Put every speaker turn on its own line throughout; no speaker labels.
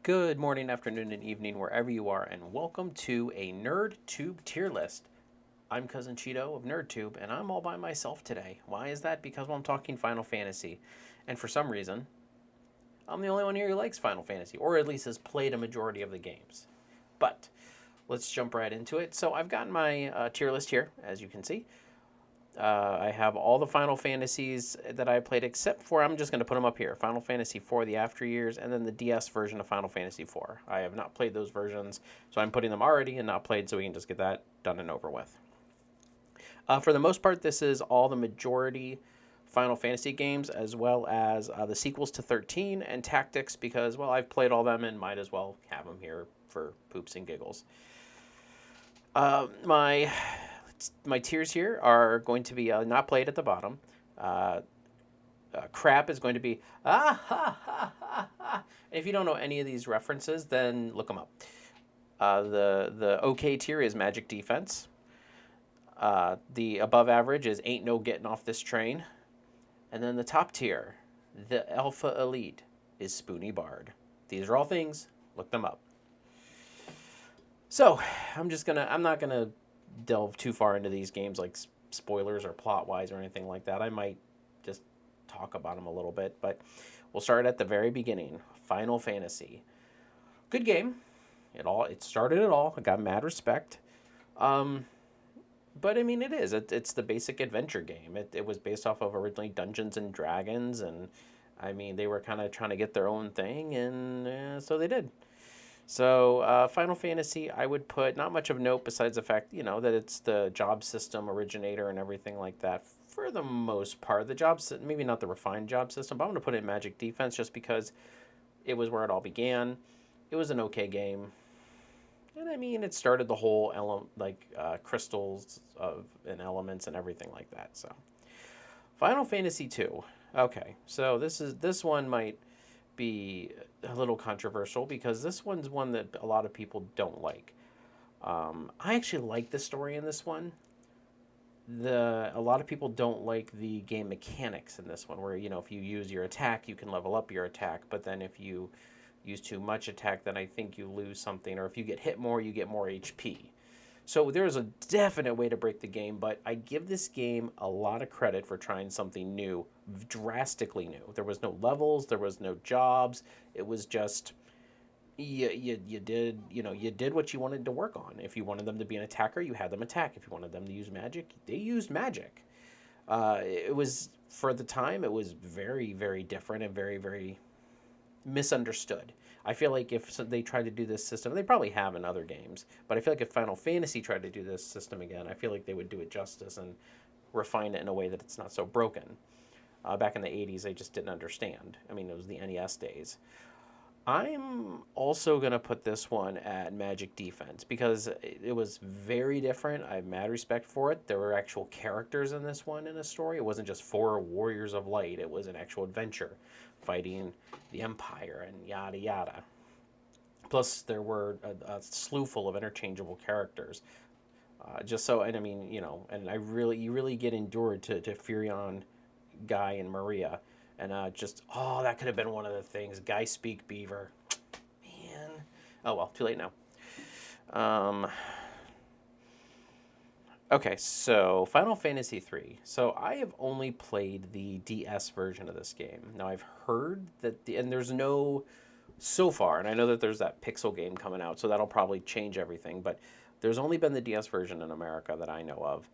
Good morning, afternoon, and evening, wherever you are, and welcome to a NerdTube tier list. I'm Cousin Cheeto of NerdTube, and I'm all by myself today. Why is that? Because I'm talking Final Fantasy. And for some reason, I'm the only one here who likes Final Fantasy, or at least has played a majority of the games. But let's jump right into it. So I've got my tier list here, as you can see. I have all the Final Fantasies that I played, except for, I'm just going to put them up here, Final Fantasy IV, the After Years, and then the DS version of Final Fantasy IV. I have not played those versions, so I'm putting them already and not played, so we can just get that done and over with. For the most part, this is all the majority Final Fantasy games, as well as the sequels to 13 and Tactics, because, well, I've played all them and might as well have them here for poops and giggles. My tiers here are going to be not played at the bottom. Crap is going to be And if you don't know any of these references, then look them up. The OK tier is Magic Defense. The above average is Ain't No Getting Off This Train. And then the top tier, the Alpha Elite, is Spoony Bard. These are all things. Look them up. So I'm not gonna delve too far into these games, like spoilers or plot wise or anything like that. I might just talk about them a little bit, but we'll start at the very beginning. Final Fantasy, good game. It started it all. I got mad respect. But I mean, it's the basic adventure game. It was based off of originally Dungeons and Dragons, and I mean, they were kind of trying to get their own thing, and so they did. So, Final Fantasy, I would put not much of note besides the fact, that it's the job system originator and everything like that. For the most part, maybe not the refined job system, but I'm going to put it in Magic Defense just because it was where it all began. It was an okay game. And I mean, it started the whole crystals and elements and everything like that. So, Final Fantasy 2. Okay, so this one might be a little controversial because this one's one that a lot of people don't like. I actually like the story in this one. A lot of people don't like the game mechanics in this one, where if you use your attack, you can level up your attack, but then if you use too much attack, then I think you lose something, or if you get hit more, you get more HP. So there's a definite way to break the game, but I give this game a lot of credit for trying something new, drastically new. There was no levels, there was no jobs. It was just you did what you wanted to work on. If you wanted them to be an attacker, you had them attack. If you wanted them to use magic, they used magic. It was, for the time, it was very, very different and very, very misunderstood. I feel like if they tried to do this system, they probably have in other games, but I feel like if Final Fantasy tried to do this system again, I feel like they would do it justice and refine it in a way that it's not so broken. Back in the 80s, they just didn't understand. I mean, it was the NES days. I'm also going to put this one at Magic Defense because it was very different. I have mad respect for it. There were actual characters in this one in a story. It wasn't just four warriors of light. It was an actual adventure fighting the Empire and yada yada. Plus, there were a slew full of interchangeable characters. And I mean, and you really get endured to Furion, Guy, and Maria. And that could have been one of the things. Guy speak beaver. Man. Oh, well, too late now. Okay, so Final Fantasy III. So I have only played the DS version of this game. Now I've heard that and there's no so far, and I know that there's that Pixel game coming out, so that'll probably change everything, but there's only been the DS version in America that I know of.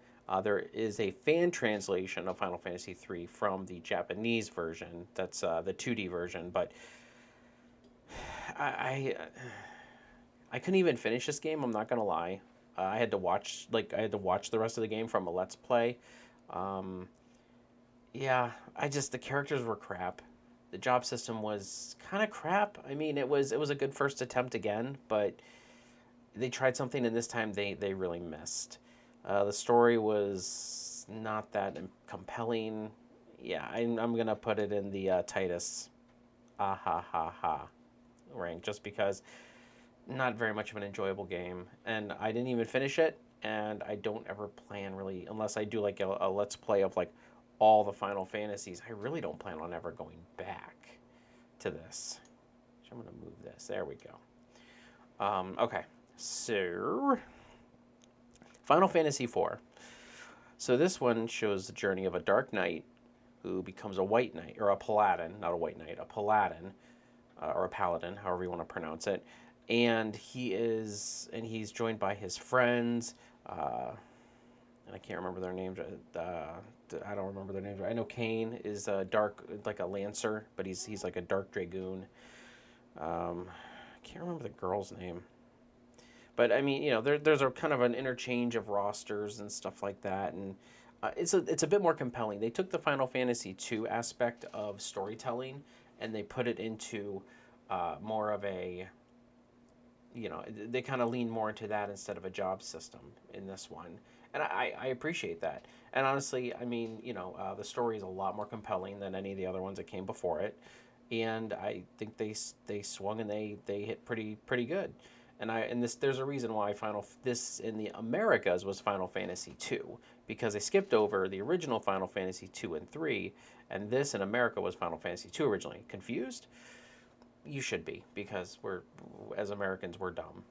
There is a fan translation of Final Fantasy III from the Japanese version. That's the 2D version, but I couldn't even finish this game. I'm not gonna lie. I had to watch the rest of the game from a Let's Play. Yeah, the characters were crap. The job system was kind of crap. I mean, it was a good first attempt again, but they tried something, and this time they really missed. The story was not that compelling. Yeah, I'm gonna put it in the Titus, ha ha ha, rank, just because not very much of an enjoyable game, and I didn't even finish it, and I don't ever plan really, unless I do like a Let's Play of like all the Final Fantasies. I really don't plan on ever going back to this. I'm going to move this. There we go. Okay, so Final Fantasy IV. So this one shows the journey of a dark knight who becomes a white knight, or a paladin, not a white knight, a paladin, or a paladin, however you want to pronounce it. And he's joined by his friends, and I can't remember their names. I don't remember their names. I know Kane is a dark, like a lancer, but he's like a dark dragoon. I can't remember the girl's name. But I mean, there's a kind of an interchange of rosters and stuff like that, and it's a bit more compelling. They took the Final Fantasy II aspect of storytelling and they put it into more of a, they kind of lean more into that instead of a job system in this one, and I appreciate that. And honestly, I mean, the story is a lot more compelling than any of the other ones that came before it, and I think they swung and they hit pretty good. And there's a reason why this in the Americas was Final Fantasy II, because they skipped over the original Final Fantasy 2 and 3, and this in America was Final Fantasy 2 originally. Confused? You should be, because as Americans, we're dumb.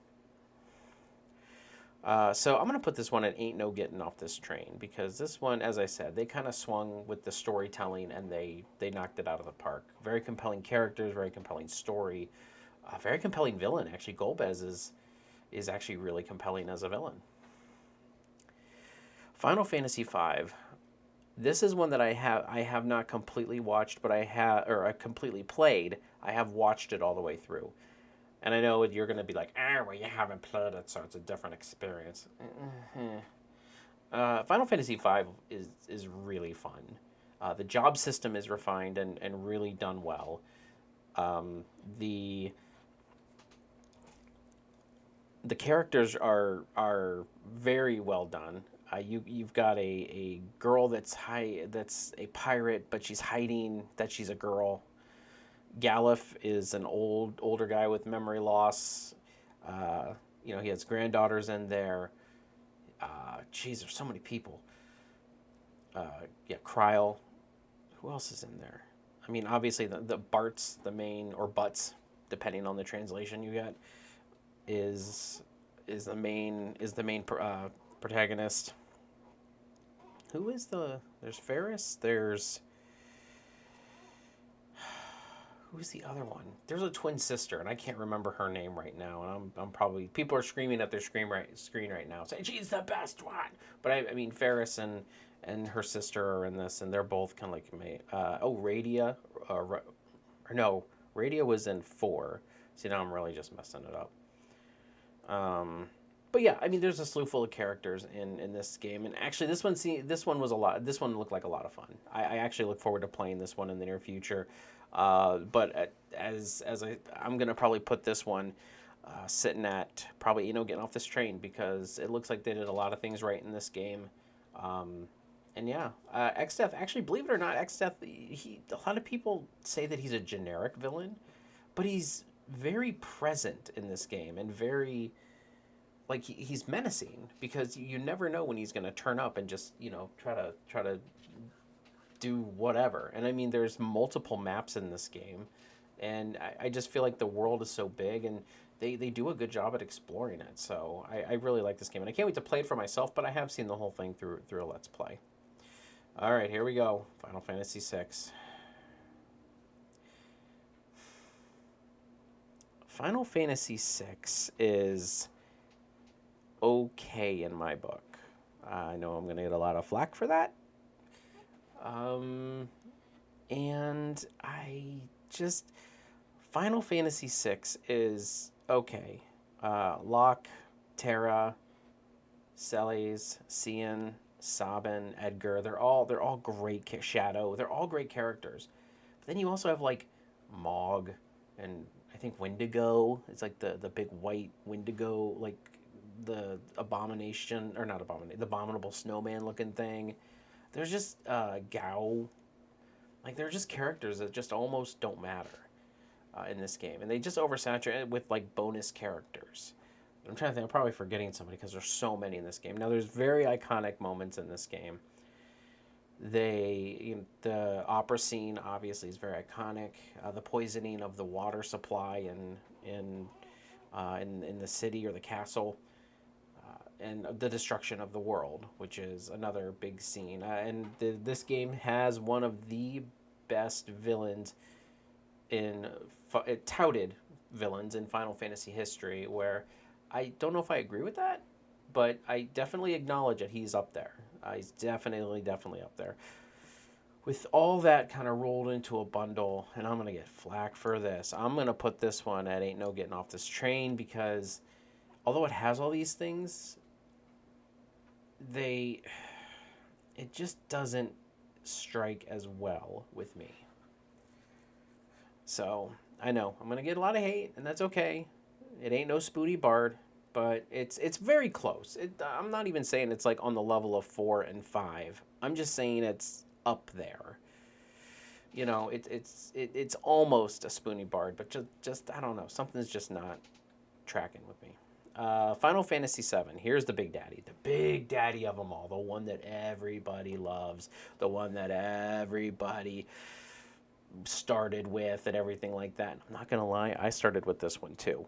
So I'm going to put this one at Ain't No Getting Off This Train, because this one, as I said, they kind of swung with the storytelling and they knocked it out of the park. Very compelling characters, very compelling story, very compelling villain. Actually, Golbez is actually really compelling as a villain. Final Fantasy V. This is one that I have not completely watched, but I completely played. I have watched it all the way through. And I know you're going to be like, well, you haven't played it, so it's a different experience. Final Fantasy V is really fun. The job system is refined and really done well. The characters are very well done. You've got a girl that's a pirate, but she's hiding that she's a girl. Galuf is an older guy with memory loss. He has granddaughters in there. There's so many people. Kryl. Who else is in there? I mean, obviously the Bart's the main, or Butts, depending on the translation you get, is the main protagonist. Who is there's Ferris, who's the other one? There's a twin sister, and I can't remember her name right now. And I'm probably, people are screaming at their screen right now, saying she's the best one. But I mean, Ferris and her sister are in this, and they're both kind of like me. Radia, or no, Radia was in 4. See, now I'm really just messing it up. But yeah, I mean, there's a slew full of characters in this game, and actually, this one looked like a lot of fun. I actually look forward to playing this one in the near future. But I'm gonna probably put this one sitting at probably Getting Off This Train, because it looks like they did a lot of things right in this game. And yeah, Xdeath, actually, believe it or not, Xdeath, a lot of people say that he's a generic villain, but he's very present in this game and very, like, he's menacing, because you never know when he's going to turn up and just try to do whatever. And I mean, there's multiple maps in this game, and I just feel like the world is so big, and they do a good job at exploring it. So I really like this game, and I can't wait to play it for myself, but I have seen the whole thing through a Let's Play. All right, here we go. Final Fantasy VI. Final Fantasy VI is okay in my book. I know I'm going to get a lot of flack for that. And Final Fantasy VI is okay. Locke, Terra, Celes, Cian, Sabin, Edgar, they're all great. Shadow, they're all great characters. But then you also have like Mog, and I think Wendigo. It's like the big white Wendigo, like the abomination, or not abomination, the abominable snowman looking thing. There's just Gao. Like, they're just characters that just almost don't matter in this game, and they just oversaturate it with like bonus characters. I'm trying to think. I'm probably forgetting somebody because there's so many in this game. Now, there's very iconic moments in this game. The opera scene obviously is very iconic. The poisoning of the water supply in the city or the castle, and the destruction of the world, which is another big scene. This game has one of the best villains in touted villains in Final Fantasy history. Where I don't know if I agree with that, but I definitely acknowledge that he's up there. He's definitely up there. With all that kind of rolled into a bundle, and I'm gonna get flack for this. I'm gonna put this one at Ain't No Getting Off This Train because although it has all these things, they it just doesn't strike as well with me. So I know I'm gonna get a lot of hate, and that's okay. It ain't no Spooty Bard, but it's very close. I'm not even saying it's like on the level of 4 and 5. I'm just saying it's up there. It's almost a Spoonie Bard, but just I don't know. Something's just not tracking with me. Final Fantasy VII. Here's the big daddy of them all, the one that everybody loves, the one that everybody started with, and everything like that. I'm not gonna lie, I started with this one too.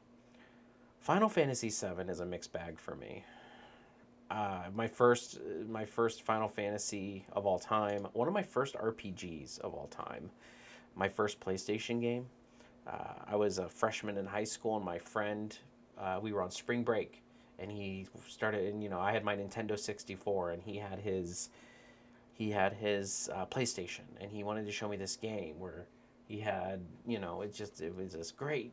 Final Fantasy VII is a mixed bag for me. My first Final Fantasy of all time, one of my first RPGs of all time, my first PlayStation game. I was a freshman in high school, and my friend, we were on spring break, and he started, and I had my Nintendo 64, and he had his PlayStation, and he wanted to show me this game where he had, it was this great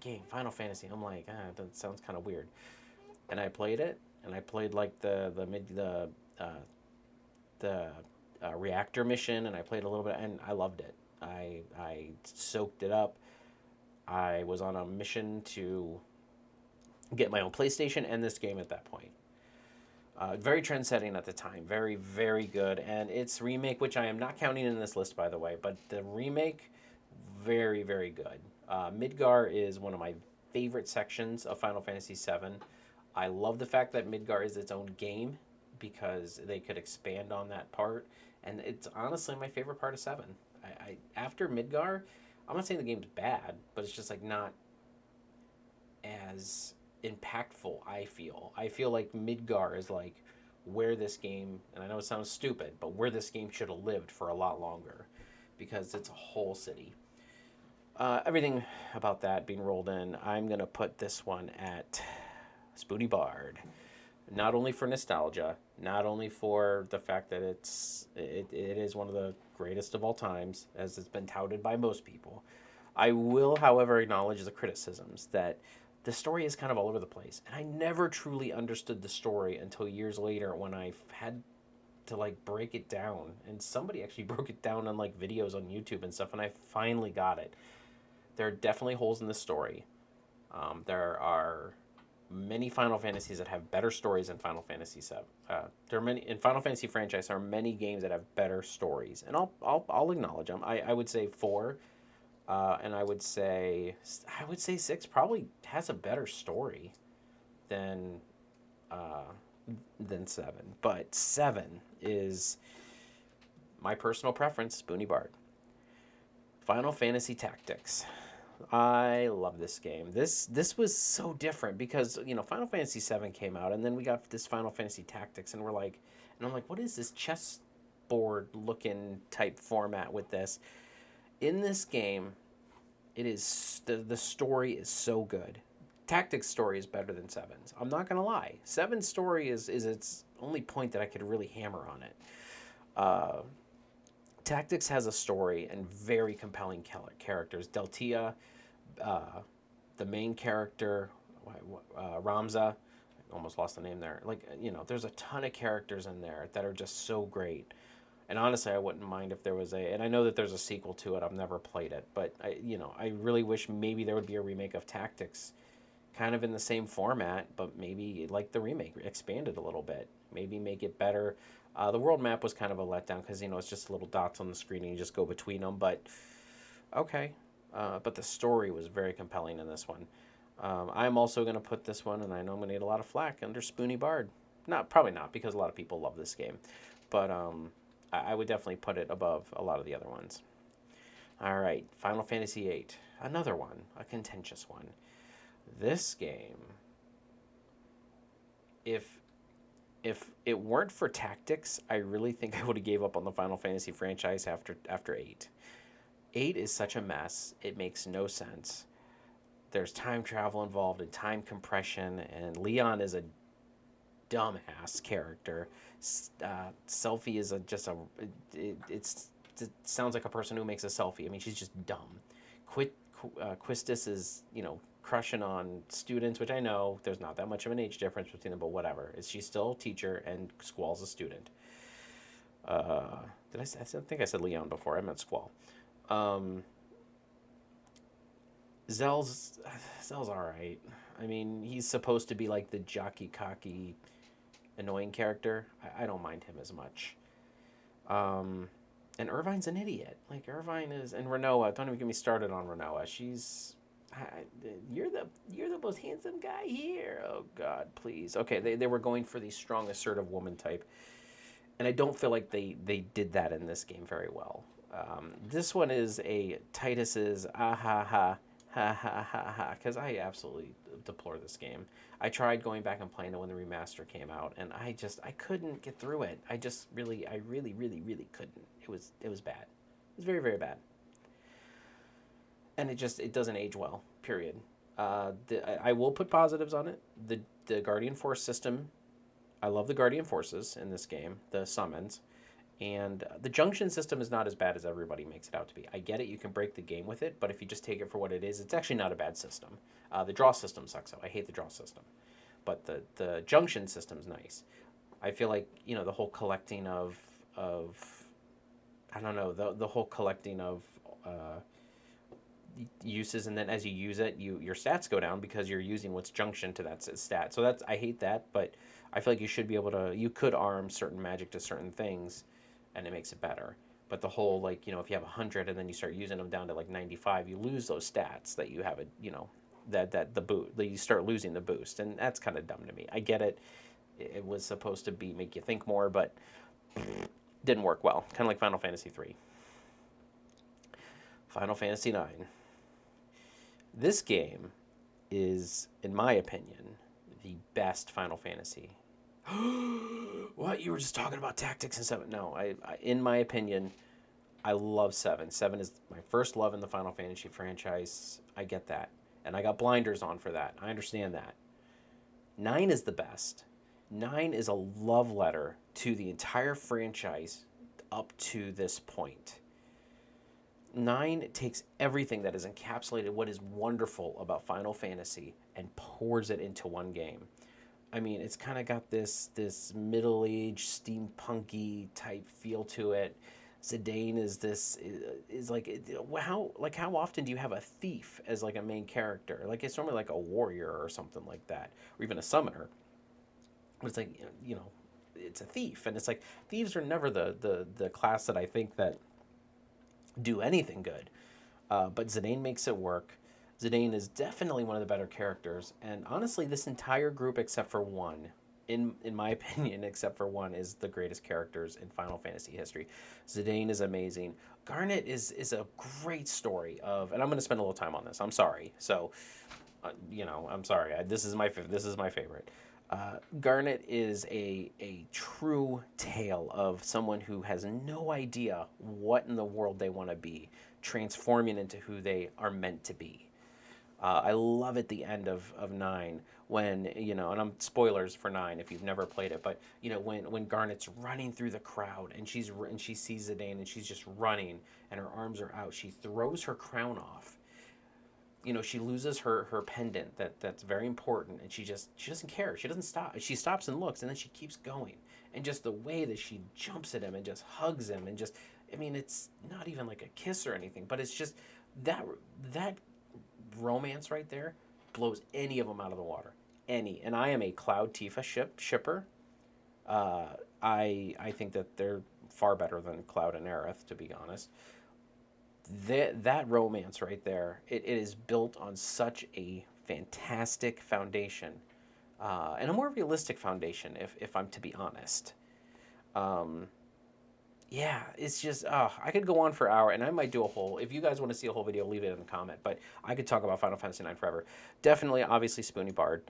game, Final Fantasy. I'm like, that sounds kind of weird, and I played it, and I played like uh, the reactor mission, and I played a little bit, and I loved it. I soaked it up. I was on a mission to get my own PlayStation and this game at that point. Very trend setting at the time. Very, very good. And its remake, which I am not counting in this list, by the way, but the remake, very, very good. Midgar is one of my favorite sections of Final Fantasy VII. I love the fact that Midgar is its own game because they could expand on that part. And it's honestly my favorite part of 7. After Midgar, I'm not saying the game's bad, but it's just like not as impactful. I feel like Midgar is like where this game, and I know it sounds stupid, but where this game should have lived for a lot longer because it's a whole city. Everything about that being rolled in, I'm gonna put this one at Spoonie Bard. Not only for nostalgia, not only for the fact that it is one of the greatest of all times, as it's been touted by most people. I will, however, acknowledge the criticisms that the story is kind of all over the place, and I never truly understood the story until years later when I had to like break it down, and somebody actually broke it down on like videos on YouTube and stuff, and I finally got it. There are definitely holes in the story. There are many Final Fantasies that have better stories than Final Fantasy VII. There are many in Final Fantasy franchise. There are many games that have better stories, and I'll acknowledge them. I would say 4, and I would say 6 probably has a better story than uh, than 7. But 7 is my personal preference. Spoonie Bard. Final Fantasy Tactics. I love this game. This was so different because Final Fantasy VII came out, and then we got this Final Fantasy Tactics, and I'm like, what is this chessboard looking type format with this? In this game, it is the story is so good. Tactics story is better than Seven's. I'm not gonna lie. Seven's story is its only point that I could really hammer on it. Uh, Tactics has a story and very compelling characters. Deltia, uh, the main character, Ramza, I almost lost the name there. There's a ton of characters in there that are just so great. And honestly, I wouldn't mind if there was and I know that there's a sequel to it. I've never played it, but I really wish maybe there would be a remake of Tactics, kind of in the same format, but maybe like the remake, expanded a little bit. Maybe make it better. The world map was kind of a letdown because it's just little dots on the screen and you just go between them. But okay, but the story was very compelling in this one. I'm also going to put this one, and I know I'm going to get a lot of flack, under Spoonie Bard. Probably not, because a lot of people love this game. But I would definitely put it above a lot of the other ones. All right, Final Fantasy VIII, another one, a contentious one. This game, if it weren't for tactics, I really think I would have gave up on the Final Fantasy franchise after 8. 8 is such a mess. It makes no sense. There's time travel involved and time compression, and Leon is a dumbass character. Selphie is it sounds like a person who makes a selfie. I mean, she's just dumb. Quistis is, crushing on students, which I know there's not that much of an age difference between them, but whatever. She's still a teacher, and Squall's a student. Uh, I think I said Leon before. I meant Squall. Um, Zell's Zell's all right. I mean, he's supposed to be like the jockey, cocky, annoying character. I don't mind him as much. Um, and Irvine's an idiot. Like Irvine is, and Renoa. Don't even get me started on Renoa. You're the most handsome guy here. Oh God, please. Okay, they were going for the strong, assertive woman type, and I don't feel like they did that in this game very well. This one is a Titus's ah ha ha ha ha ha ha, because I absolutely deplore this game. I tried going back and playing it when the remaster came out, and I couldn't get through it. I really couldn't. It was bad. It was very very bad, and it doesn't age well. Period. I will put positives on it. The Guardian Force system. I love the Guardian Forces in this game. The summons. And the junction system is not as bad as everybody makes it out to be. I get it, you can break the game with it, but if you just take it for what it is, it's actually not a bad system. The draw system sucks though. I hate the draw system. But the junction system's nice. I feel like, the whole collecting of I don't know, the whole collecting of uh, uses, and then as you use it, your stats go down because you're using what's junction to that stat. So I hate that, but I feel like you could arm certain magic to certain things, and it makes it better. But the whole, like, if you have 100 and then you start using them down to like 95, you lose those stats that you have that the boot that you start losing the boost, and that's kind of dumb to me. I get it. It was supposed to be make you think more, but didn't work well. Kind of like Final Fantasy 3. Final Fantasy 9. This game is, in my opinion, the best Final Fantasy. What? You were just talking about tactics and 7? No, in my opinion, I love 7. 7 is my first love in the Final Fantasy franchise. I get that. And I got blinders on for that. I understand that. 9 is the best. 9 is a love letter to the entire franchise up to this point. 9 takes everything that is encapsulated, what is wonderful about Final Fantasy, and pours it into one game. I mean, it's kind of got this middle-aged steampunky type feel to it. Zidane is how often do you have a thief as like a main character? Like it's normally like a warrior or something like that, or even a summoner. But it's like it's a thief, and it's like thieves are never the class that I think that do anything good. But Zidane makes it work. Zidane is definitely one of the better characters, and honestly, this entire group except for one, in my opinion, except for one, is the greatest characters in Final Fantasy history. Zidane is amazing. Garnet is a great story of, and I'm going to spend a little time on this. I'm sorry. So, I'm sorry. This is my favorite. Garnet is a true tale of someone who has no idea what in the world they want to be, transforming into who they are meant to be. I love at the end of 9 when, and I'm spoilers for 9 if you've never played it, but when Garnet's running through the crowd and she sees Zidane and she's just running and her arms are out, she throws her crown off. She loses her pendant that's very important, and she doesn't care. She doesn't stop. She stops and looks, and then she keeps going. And just the way that she jumps at him and just hugs him and just, I mean, it's not even like a kiss or anything, but it's just that romance right there blows any of them out of the water. Any. And I am a Cloud Tifa shipper. Uh, I think that they're far better than Cloud and Aerith, to be honest. That romance right there, it is built on such a fantastic foundation, and a more realistic foundation, if I'm to be honest. Um, Yeah, it's just I could go on for an hour, and I might do a whole. If you guys want to see a whole video, leave it in the comment. But I could talk about Final Fantasy IX forever. Definitely, obviously, Spoony Bard.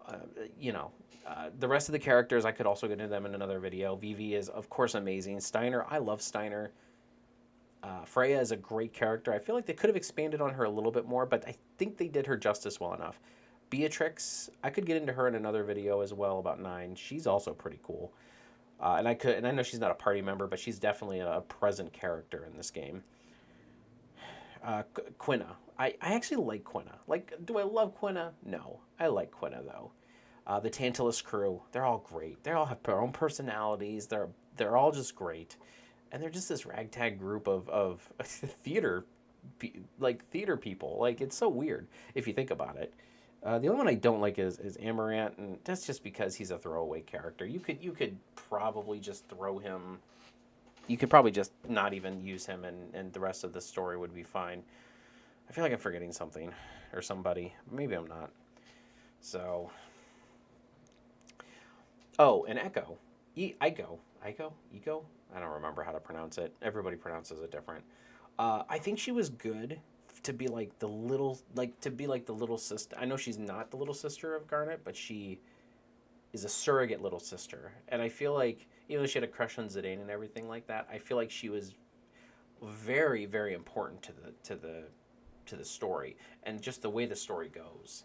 Uh, you know, the rest of the characters, I could also get into them in another video. Vivi is, of course, amazing. Steiner, I love Steiner. Freya is a great character. I feel like they could have expanded on her a little bit more, but I think they did her justice well enough. Beatrix, I could get into her in another video as well about nine. She's also pretty cool. And I know she's not a party member, but she's definitely a present character in this game. Quina, I actually like Quina. Like, do I love Quina? No, I like Quina though. The Tantalus crew, they're all great. They all have their own personalities. They're all just great, and they're just this ragtag group of theater, theater people. Like, it's so weird if you think about it. The only one I don't like is Amaranth, and that's just because he's a throwaway character. You could probably just throw him. You could probably just not even use him, and the rest of the story would be fine. I feel like I'm forgetting something or somebody. Maybe I'm not. So, oh, and Echo, Echo. I don't remember how to pronounce it. Everybody pronounces it different. I think she was good to be like the little sister. I know she's not the little sister of Garnet, but she is a surrogate little sister. And I feel like even though she had a crush on Zidane and everything like that, I feel like she was very, very important to the story and just the way the story goes.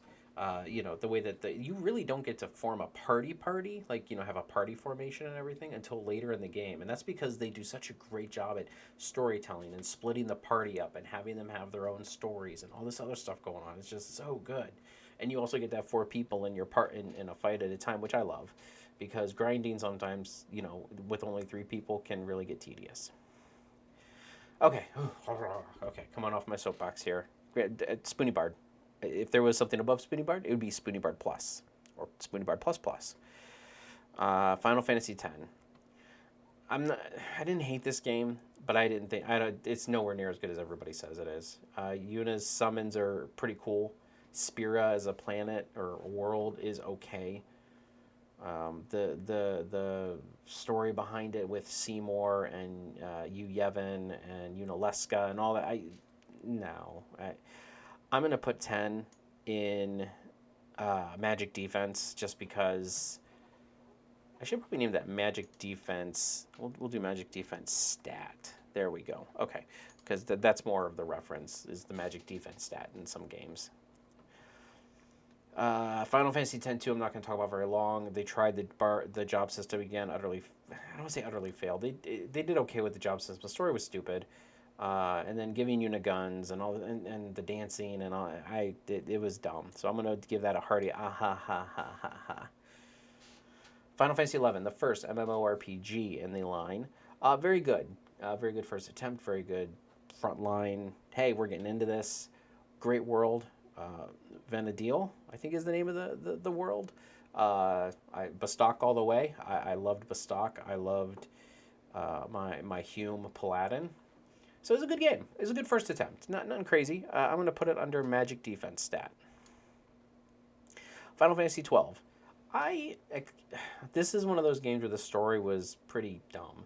The way that you really don't get to form a party, like, have a party formation and everything until later in the game. And that's because they do such a great job at storytelling and splitting the party up and having them have their own stories and all this other stuff going on. It's just so good. And you also get to have four people in your part in a fight at a time, which I love, because grinding sometimes, with only three people can really get tedious. Okay, okay, come on off my soapbox here. Spoony Bard. If there was something above Spoony Bard, it would be Spoony Bard Plus or Spoony Bard Plus Plus. Final Fantasy X. I didn't hate this game, but I didn't think it's nowhere near as good as everybody says it is. Yuna's summons are pretty cool. Spira as a planet or world is okay. The story behind it with Seymour and Yu Yevon and Yunalesca and all that, I'm gonna put 10 in Magic Defense just because I should probably name that Magic Defense. We'll do Magic Defense stat. There we go. Okay, because that's more of the reference is the Magic Defense stat in some games. Final Fantasy X-2, I'm not going to talk about very long. They tried the job system again. I don't want to say utterly failed. They did okay with the job system. The story was stupid, and then giving Yuna guns and all and the dancing and all. It was dumb. So I'm going to give that a hearty ah ha ha ha ha ha. Final Fantasy XI, the first MMORPG in the line. Very good. Very good first attempt. Very good front line. Hey, we're getting into this. Great world. Vanadil, I think is the name of the world. Bastok all the way. I loved Bastok. I loved my Hume Paladin. So it was a good game. It was a good first attempt. Nothing crazy. I'm going to put it under Magic Defense stat. Final Fantasy 12. This is one of those games where the story was pretty dumb.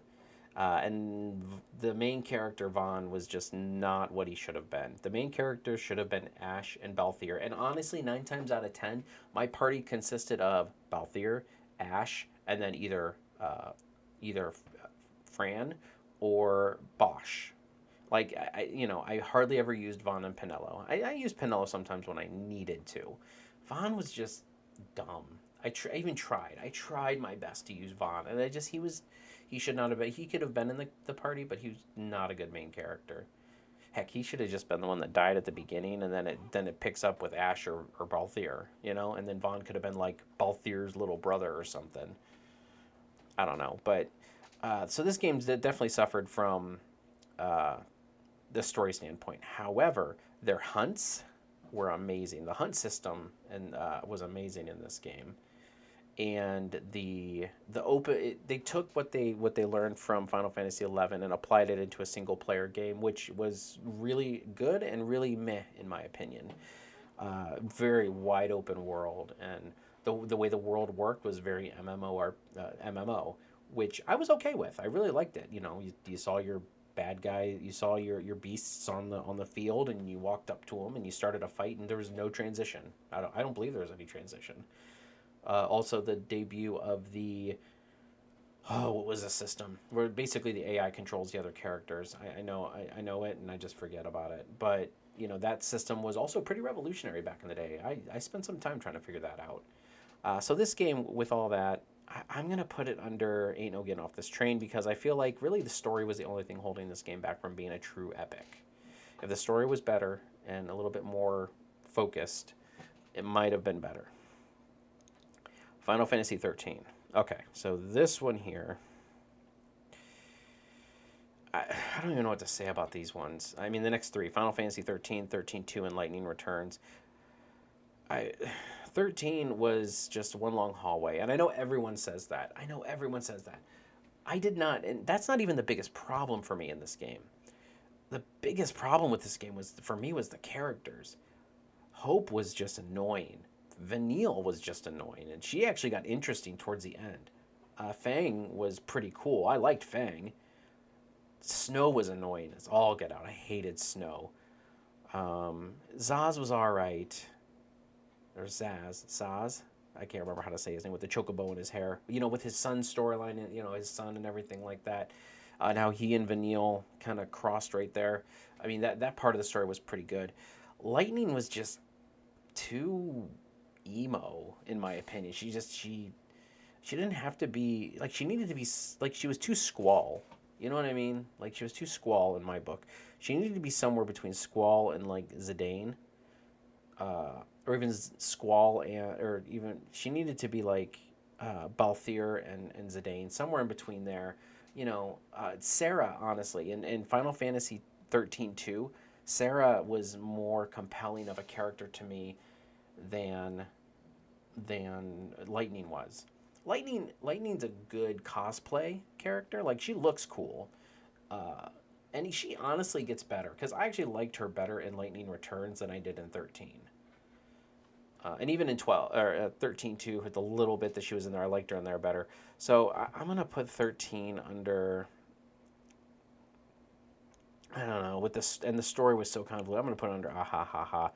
And the main character, Vaughn, was just not what he should have been. The main character should have been Ash and Balthier. And honestly, 9 times out of 10, my party consisted of Balthier, Ash, and then either Fran or Bosch. Like, I hardly ever used Vaughn and Pinello. I used Pinello sometimes when I needed to. Vaughn was just dumb. I even tried. I tried my best to use Vaughn, and he should not have been. He could have been in the party, but he was not a good main character. Heck, he should have just been the one that died at the beginning, and then it picks up with Ash or Balthier, and then Vaughn could have been like Balthier's little brother or something. I don't know, but so this game definitely suffered from the story standpoint. However, their hunts were amazing. The hunt system was amazing in this game. And they took what they learned from Final Fantasy XI and applied it into a single player game, which was really good and really meh in my opinion. Very wide open world, and the way the world worked was very MMO, which I was okay with. I really liked it. You saw your bad guy, you saw your beasts on the field, and you walked up to them and you started a fight, and there was no transition. I don't believe there was any transition. Also, the debut of the what was the system where basically the AI controls the other characters. I know it, and I just forget about it. But that system was also pretty revolutionary back in the day. I spent some time trying to figure that out. So this game, with all that, I'm gonna put it under Ain't No Getting Off This Train because I feel like really the story was the only thing holding this game back from being a true epic. If the story was better and a little bit more focused, it might have been better. Final Fantasy 13. Okay, so this one here, I don't even know what to say about these ones. I mean, the next three, Final Fantasy 13, 13-2, and Lightning Returns. 13 was just one long hallway, and I know everyone says that. I did not, and that's not even the biggest problem for me in this game. The biggest problem with this game for me, was the characters. Hope was just annoying. Vanille was just annoying, and she actually got interesting towards the end. Fang was pretty cool. I liked Fang. Snow was annoying as all get out. I hated Snow. Zaz was alright. Or Zaz. I can't remember how to say his name, with the chocobo in his hair. With his son's storyline, and his son and everything like that. And how he and Vanille kind of crossed right there. I mean, that part of the story was pretty good. Lightning was just too emo, in my opinion. She didn't have to be, like, she needed to be, like, she was too Squall. You know what I mean? Like, she was too Squall in my book. She needed to be somewhere between Squall and, like, Zidane. Or even Squall, or even, she needed to be like Balthier and Zidane, somewhere in between there. Sarah, honestly, in Final Fantasy 13-2, Sarah was more compelling of a character to me than Lightning was. Lightning's a good cosplay character. Like, she looks cool. And she honestly gets better, because I actually liked her better in Lightning Returns than I did in 13. And even in 12 or 13 too, with the little bit that she was in there, I liked her in there better. So I'm gonna put 13 under. I don't know, with this, and the story was so convoluted. I'm gonna put it under ha ha ha.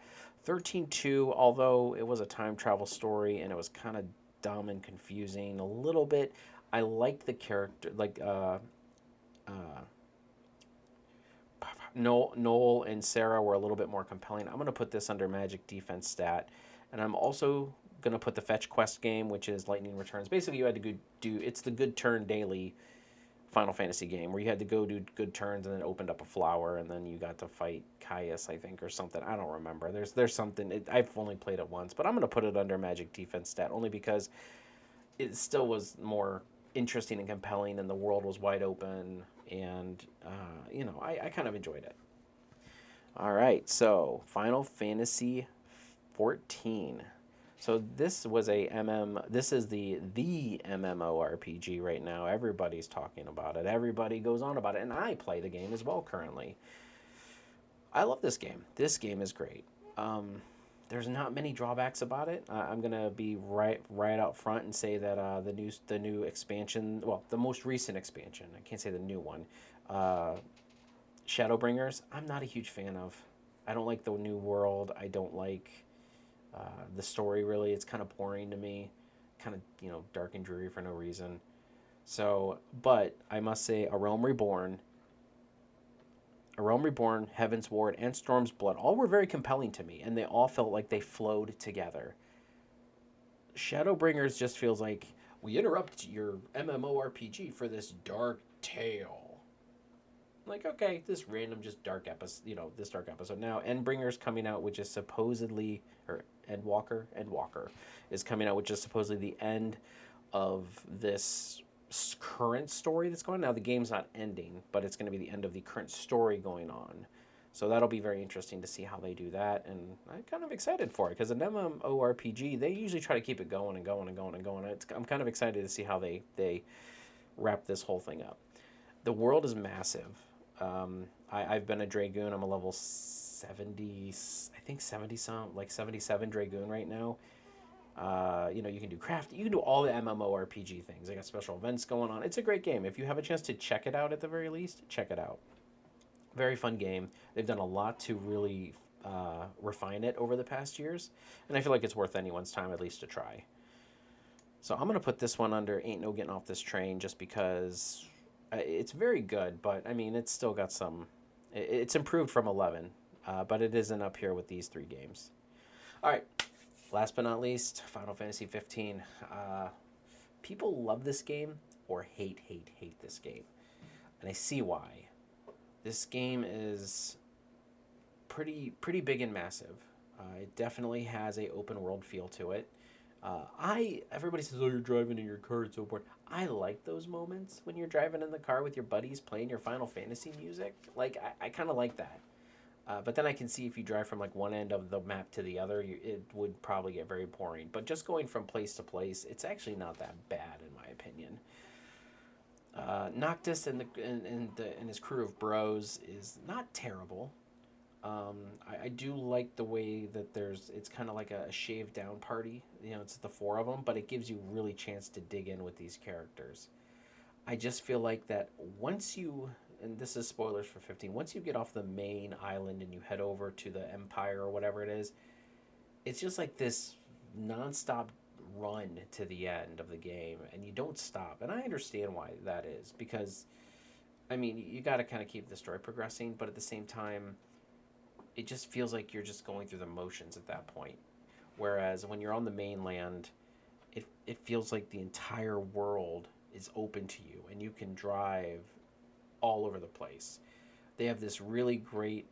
13-2, although it was a time travel story and it was kind of dumb and confusing a little bit. I liked the character, like Noel and Sarah were a little bit more compelling. I'm gonna put this under Magic Defense Stat. And I'm also going to put the Fetch Quest game, which is Lightning Returns. Basically, you had to it's the Good Turn Daily Final Fantasy game, where you had to go do good turns and then opened up a flower, and then you got to fight Caius, I think, or something. I don't remember. There's something. I've only played it once, but I'm going to put it under Magic Defense Stat, only because it still was more interesting and compelling, and the world was wide open, and, I kind of enjoyed it. All right, so Final Fantasy 14. So this was this is the MMORPG right now. Everybody's talking about it. Everybody goes on about it, and I play the game as well currently. I love this game. This game is great. There's not many drawbacks about it. I'm gonna be right out front and say that the new expansion, well, the most recent expansion. I can't say the new one. Shadowbringers, I'm not a huge fan of. I don't like the new world. I don't like the story, really. It's kind of boring to me. Kind of, dark and dreary for no reason. So, but I must say, A Realm Reborn, Heaven's Ward, and Storm's Blood all were very compelling to me, and they all felt like they flowed together. Shadowbringers just feels like, we interrupt your MMORPG for this dark tale. Like, okay, this random just dark episode, this dark episode. Now, Endbringer's coming out, which is supposedly, or Endwalker is coming out, which is supposedly the end of this current story that's going on. Now, the game's not ending, but it's going to be the end of the current story going on. So that'll be very interesting to see how they do that, and I'm kind of excited for it, because an MMORPG, they usually try to keep it going and going and going and going. I'm kind of excited to see how they wrap this whole thing up. The world is massive. I've been a Dragoon. I'm a level 70, I think 70 some, like 77 Dragoon right now. You know, you can do craft. You can do all the MMORPG things. They got special events going on. It's a great game. If you have a chance to check it out at the very least, check it out. Very fun game. They've done a lot to really refine it over the past years, and I feel like it's worth anyone's time at least to try. So I'm gonna put this one under Ain't No Getting Off This Train just because it's very good, but I mean it's still got some. It's improved from 11, but it isn't up here with these three games. All right, last but not least, Final Fantasy 15. People love this game or hate this game, and I see why. This game is pretty big and massive. It definitely has a open world feel to it. Everybody says, "Oh, you're driving in your car, it's so boring." I like those moments when you're driving in the car with your buddies playing your Final Fantasy music. Like I kind of like that. But then I can see if you drive from like one end of the map to the other, it would probably get very boring. But just going from place to place, it's actually not that bad in my opinion. Noctis and his crew of bros is not terrible. I do like the way that it's kind of like a shaved down party. You know, it's the four of them, but it gives you really chance to dig in with these characters. I just feel like that once you, and this is spoilers for 15, once you get off the main island and you head over to the Empire or whatever it is, it's just like this nonstop run to the end of the game, and you don't stop. And I understand why that is, because, I mean, you got to kind of keep the story progressing, but at the same time, it just feels like you're just going through the motions at that point. Whereas when you're on the mainland, it feels like the entire world is open to you, and you can drive all over the place. They have this really great,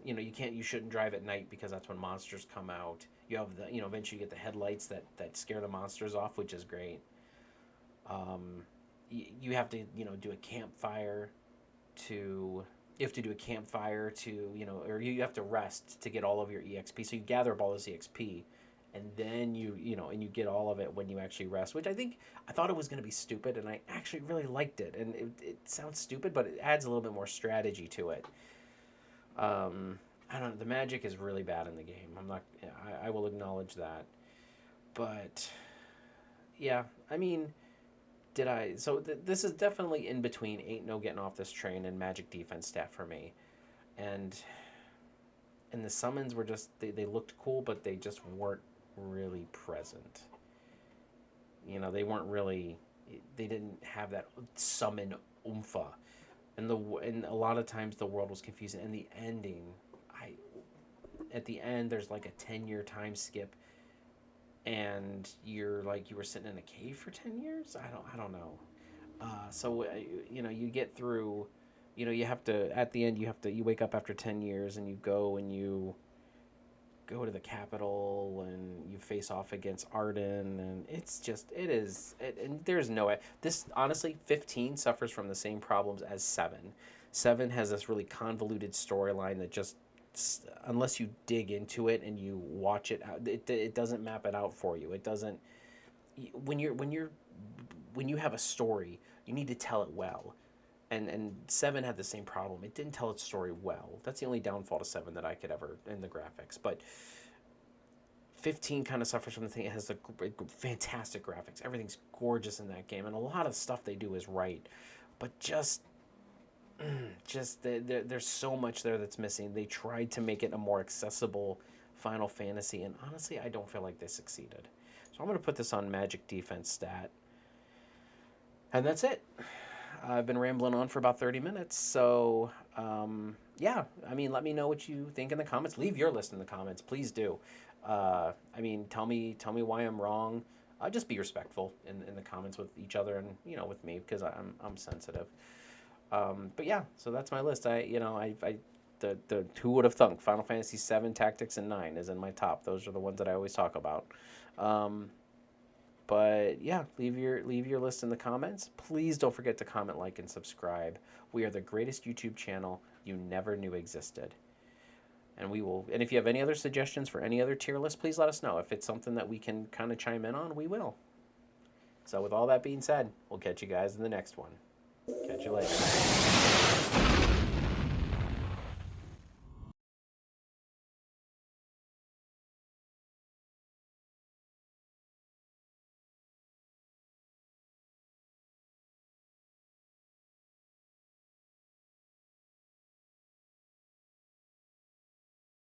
you shouldn't drive at night because that's when monsters come out. You have eventually you get the headlights that scare the monsters off, which is great. You have to, do a campfire to, or you have to rest to get all of your EXP. So you gather up all this EXP, and then you get all of it when you actually rest, which I thought it was going to be stupid, and I actually really liked it. And it sounds stupid, but it adds a little bit more strategy to it. I don't know. The magic is really bad in the game. I will acknowledge that. But, yeah, I mean, this is definitely in between Ain't No Getting Off This Train and Magic Defense Stat for me. And the summons were just, they looked cool, but they just weren't really present. They weren't really, they didn't have that summon oompha. And a lot of times the world was confusing. And the ending, at the end, there's like a 10-year time skip, and you're like you were sitting in a cave for 10 years. I don't know. So you get through. You have to, at the end, you wake up after 10 years and you go to the capital and you face off against Arden, and and there's no way. This, honestly, 15 suffers from the same problems as 7. 7 has this really convoluted storyline that just, unless you dig into it and you watch it out, it doesn't map it out for you. It doesn't. When you have a story, you need to tell it well. And 7 had the same problem. It didn't tell its story well. That's the only downfall to 7 that I could ever, in the graphics. But 15 kind of suffers from the thing. It has the fantastic graphics. Everything's gorgeous in that game, and a lot of stuff they do is right. But there's so much there that's missing. They tried to make it a more accessible Final Fantasy, and honestly, I don't feel like they succeeded. So I'm going to put this on Magic Defense Stat. And that's it. I've been rambling on for about 30 minutes, so yeah, I mean, let me know what you think in the comments. Leave your list in the comments, please do. I mean, tell me why I'm wrong. Just be respectful in the comments with each other and with me, because I'm sensitive. But yeah, so that's my list. Who would have thunk Final Fantasy 7, Tactics, and 9 is in my top. Those are the ones that I always talk about. But yeah, leave your list in the comments. Please don't forget to comment, like, and subscribe. We are the greatest YouTube channel you never knew existed. And if you have any other suggestions for any other tier list, please let us know. If it's something that we can kind of chime in on, we will. So with all that being said, we'll catch you guys in the next one. Catch you later.